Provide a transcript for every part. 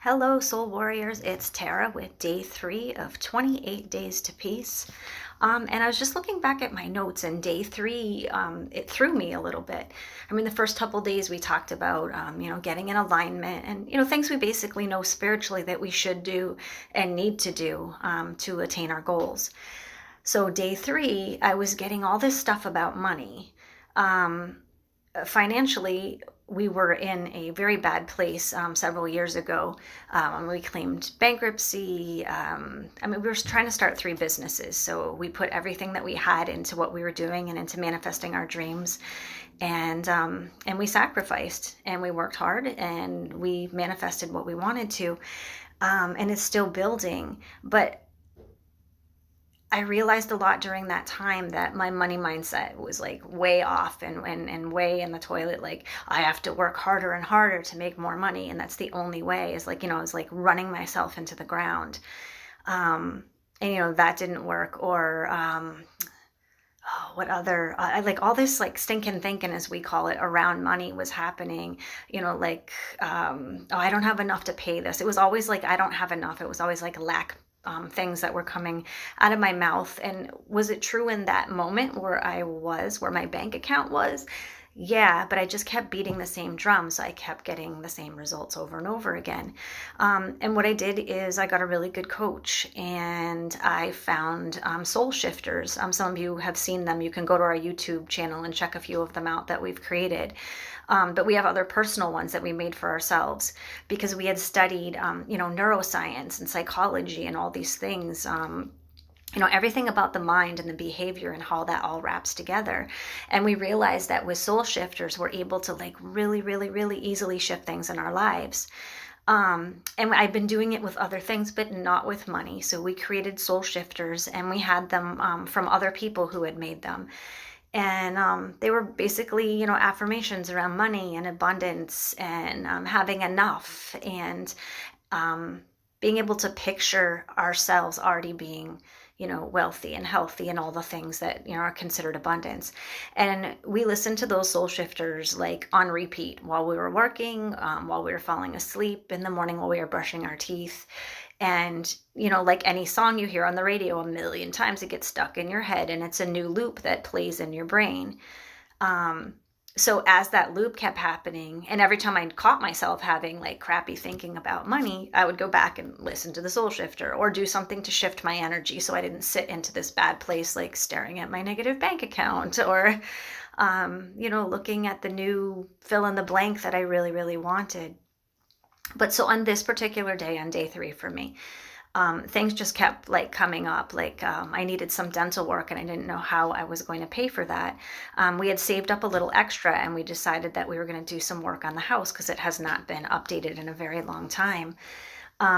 Hello, Soul Warriors. It's Tara with day 3 of 28 Days to Peace. And I was just looking back at my notes, and day 3, it threw me a little bit. I mean, the first couple days we talked about, getting in alignment and, things we basically know spiritually that we should do and need to do to attain our goals. So, day 3, I was getting all this stuff about money. Um, Financially, we were in a very bad place several years ago. We claimed bankruptcy. We were trying to start 3 businesses. So we put everything that we had into what we were doing and into manifesting our dreams. And we sacrificed and we worked hard and we manifested what we wanted to. And it's still building. But I realized a lot during that time that my money mindset was like way off and way in the toilet. Like, I have to work harder and harder to make more money. And that's the only way, is like, I was like running myself into the ground. That didn't work. Or, what other, like all this like stinking thinking, as we call it, around money was happening, oh, I don't have enough to pay this. It was always like, I don't have enough. It was always like lack, things that were coming out of my mouth. And was it true in that moment where my bank account was? Yeah, but I just kept beating the same drum, so I kept getting the same results over and over again. And what I did is I got a really good coach, and I found Soul Shifters. Some of you have seen them. You can go to our YouTube channel and check a few of them out that we've created. But we have other personal ones that we made for ourselves because we had studied, neuroscience and psychology and all these things. Everything about the mind and the behavior and how that all wraps together. And we realized that with Soul Shifters, we're able to like really, really, really easily shift things in our lives. And I've been doing it with other things, but not with money. So we created Soul Shifters, and we had them from other people who had made them. And they were basically, affirmations around money and abundance and having enough, and being able to picture ourselves already being, wealthy and healthy and all the things that, are considered abundance. And we listened to those Soul Shifters like on repeat while we were working, while we were falling asleep, in the morning while we were brushing our teeth. And, like any song you hear on the radio a million times, it gets stuck in your head and it's a new loop that plays in your brain. So as that loop kept happening, and every time I caught myself having like crappy thinking about money, I would go back and listen to the Soul Shifter or do something to shift my energy so I didn't sit into this bad place, like staring at my negative bank account or, looking at the new fill in the blank that I really, really wanted. But so on this particular day, on day 3 for me, things just kept like coming up. Like I needed some dental work and I didn't know how I was going to pay for that. We had saved up a little extra and we decided that we were going to do some work on the house because it has not been updated in a very long time.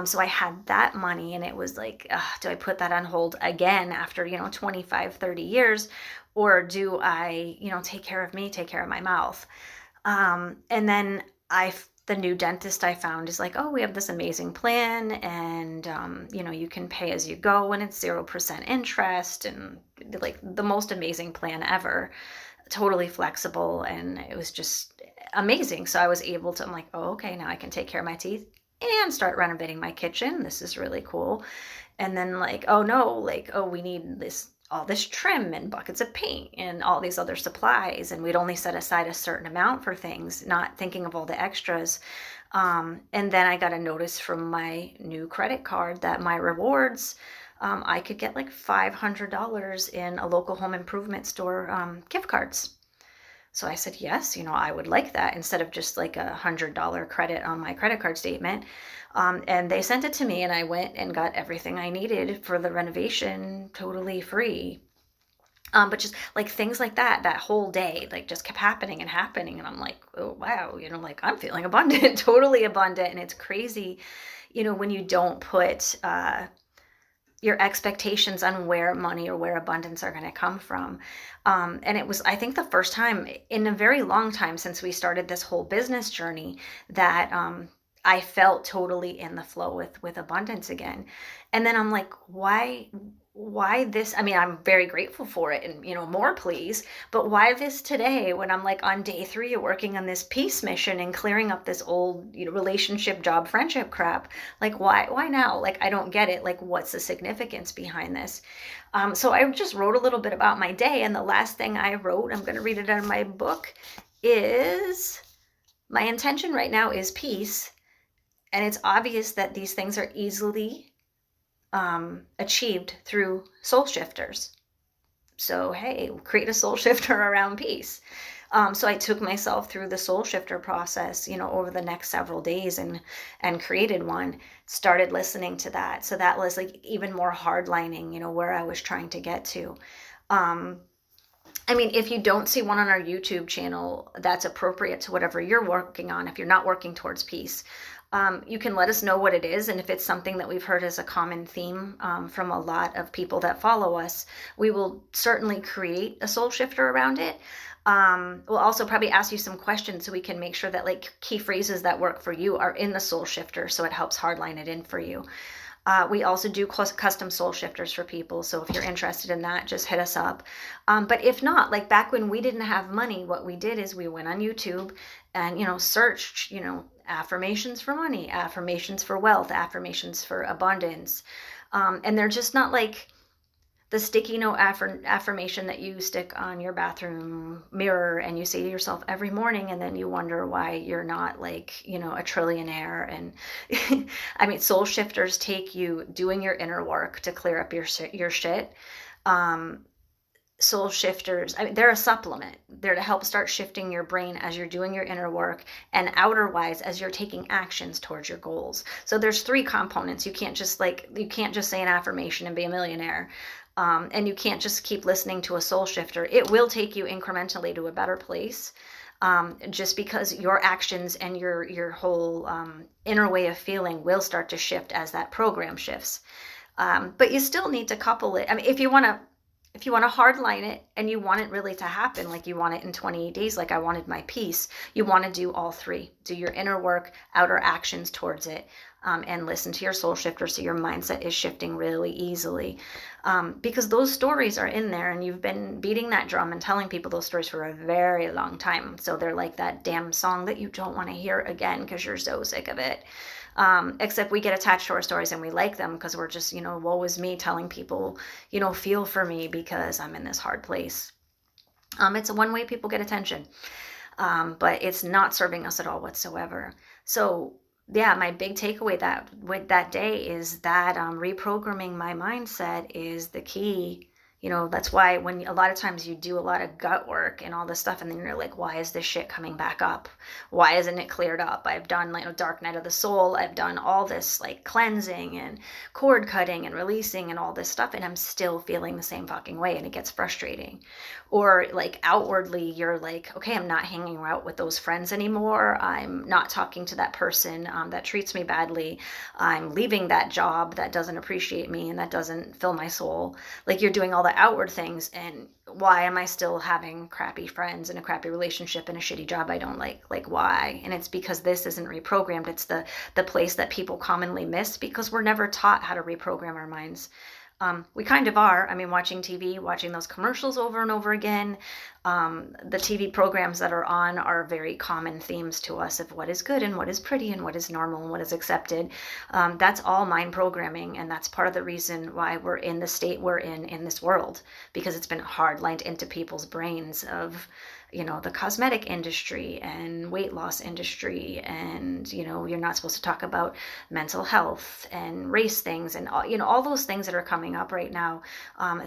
So I had that money and it was like, do I put that on hold again after, 25, 30 years? Or do I, take care of me, take care of my mouth? And then the new dentist I found is like, oh, we have this amazing plan, and you can pay as you go, and it's 0% interest, and like the most amazing plan ever, totally flexible, and it was just amazing. So I was able to, I'm like, oh, okay, now I can take care of my teeth and start renovating my kitchen. This is really cool. And then like, oh no, like, oh, we need all this trim and buckets of paint and all these other supplies, and we'd only set aside a certain amount for things, not thinking of all the extras. And then I got a notice from my new credit card that my rewards, I could get like $500 in a local home improvement store gift cards. So I said, yes, I would like that, instead of just like $100 credit on my credit card statement. And they sent it to me, and I went and got everything I needed for the renovation totally free. But just like things like that whole day, like just kept happening and happening. And I'm like, oh, wow, like I'm feeling abundant, totally abundant. And it's crazy, when you don't put, your expectations on where money or where abundance are going to come from. And it was, I think, the first time in a very long time since we started this whole business journey that I felt totally in the flow with abundance again. And then I'm like, why why this? I mean, I'm very grateful for it and, more please, but why this today when I'm like on day 3 of working on this peace mission and clearing up this old, relationship, job, friendship crap? Like, why now? Like, I don't get it. Like, what's the significance behind this? So I just wrote a little bit about my day, and the last thing I wrote, I'm going to read it out of my book, is my intention right now is peace. And it's obvious that these things are easily achieved through soul shifters. So, hey, create a soul shifter around peace. So I took myself through the soul shifter process, over the next several days, and created one. Started listening to that. So that was like even more hardlining, where I was trying to get to. I mean, if you don't see one on our YouTube channel that's appropriate to whatever you're working on, if you're not working towards peace, you can let us know what it is. And if it's something that we've heard as a common theme from a lot of people that follow us, we will certainly create a soul shifter around it. We'll also probably ask you some questions so we can make sure that like key phrases that work for you are in the soul shifter, so it helps hardline it in for you. We also do custom soul shifters for people. So if you're interested in that, just hit us up. But if not, like back when we didn't have money, what we did is we went on YouTube and, searched, affirmations for money, affirmations for wealth, affirmations for abundance. And they're just not like the sticky note affirmation that you stick on your bathroom mirror and you say to yourself every morning, and then you wonder why you're not like, a trillionaire. And I mean, soul shifters take you doing your inner work to clear up your shit. Soul shifters, I mean, they're a supplement. They're to help start shifting your brain as you're doing your inner work, and outerwise as you're taking actions towards your goals. So there's 3 components. You can't just say an affirmation and be a millionaire. And you can't just keep listening to a soul shifter. It will take you incrementally to a better place, just because your actions and your whole inner way of feeling will start to shift as that program shifts. But you still need to couple it. I mean, if you want to hardline it and you want it really to happen, like you want it in 28 days, like I wanted my peace, you want to do all 3. Do your inner work, outer actions towards it, and listen to your soul shifter so your mindset is shifting really easily. Because those stories are in there, and you've been beating that drum and telling people those stories for a very long time. So they're like that damn song that you don't want to hear again because you're so sick of it. Except we get attached to our stories and we like them because we're just, woe is me telling people, feel for me because I'm in this hard place. It's a one way people get attention, but it's not serving us at all whatsoever. So yeah, my big takeaway with that day is that reprogramming my mindset is the key. That's why when a lot of times you do a lot of gut work and all this stuff, and then you're like, why is this shit coming back up? Why isn't it cleared up? I've done like a dark night of the soul. I've done all this like cleansing and cord cutting and releasing and all this stuff, and I'm still feeling the same fucking way, and it gets frustrating. Or like outwardly, you're like, okay, I'm not hanging out with those friends anymore. I'm not talking to that person that treats me badly. I'm leaving that job that doesn't appreciate me and that doesn't fill my soul. Like you're doing all the outward things, and why am I still having crappy friends and a crappy relationship and a shitty job I don't like? Why? And it's because this isn't reprogrammed. It's the place that people commonly miss because we're never taught how to reprogram our minds. We kind of are. I mean, watching TV, watching those commercials over and over again. The TV programs that are on are very common themes to us of what is good and what is pretty and what is normal and what is accepted. That's all mind programming, and that's part of the reason why we're in the state we're in this world, because it's been hardlined into people's brains of, the cosmetic industry and weight loss industry, and, you're not supposed to talk about mental health and race things and all those things that are coming up right now.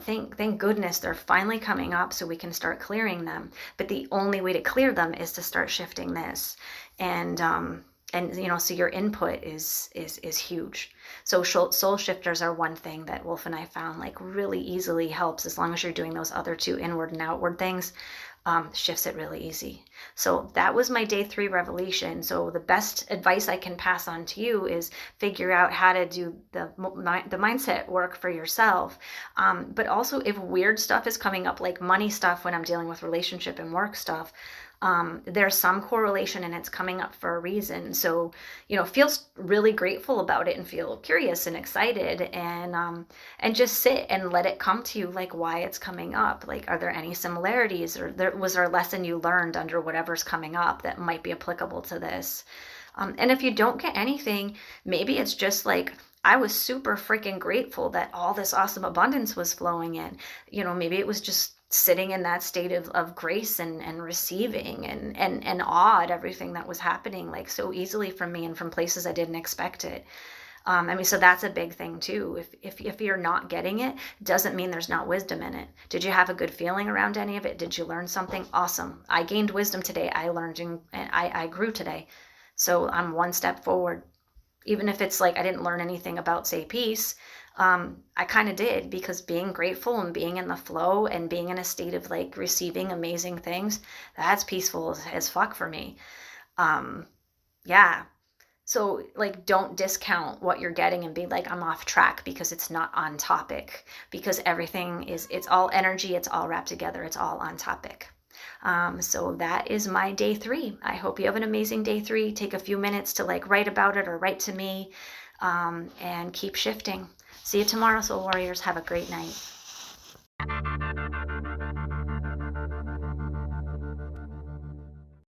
Thank goodness they're finally coming up so we can start clearing them. But the only way to clear them is to start shifting this. And so your input is huge. So soul shifters are one thing that Wolf and I found like really easily helps, as long as you're doing those other 2 inward and outward things. Shifts it really easy. So that was my day 3 revelation. So the best advice I can pass on to you is figure out how to do the mindset work for yourself. But also if weird stuff is coming up, like money stuff when I'm dealing with relationship and work stuff, There's some correlation and it's coming up for a reason. So, feel really grateful about it and feel curious and excited, and just sit and let it come to you, like why it's coming up. Like, are there any similarities, or was there a lesson you learned under whatever's coming up that might be applicable to this? And if you don't get anything, maybe it's just like, I was super freaking grateful that all this awesome abundance was flowing in. Maybe it was just sitting in that state of grace and receiving and awe at everything that was happening, like so easily from me and from places I didn't expect it. So that's a big thing too. If you're not getting it, doesn't mean there's not wisdom in it. Did you have a good feeling around any of it? Did you learn something? Awesome. I gained wisdom today. I learned and I grew today. So I'm one step forward. Even if it's like I didn't learn anything about, say, peace, I kind of did, because being grateful and being in the flow and being in a state of like receiving amazing things, that's peaceful as fuck for me. Yeah. So like, don't discount what you're getting and be like, I'm off track because it's not on topic, because it's all energy. It's all wrapped together. It's all on topic. So that is my day 3. I hope you have an amazing day 3. Take a few minutes to like write about it or write to me, and keep shifting. See you tomorrow, Soul Warriors. Have a great night.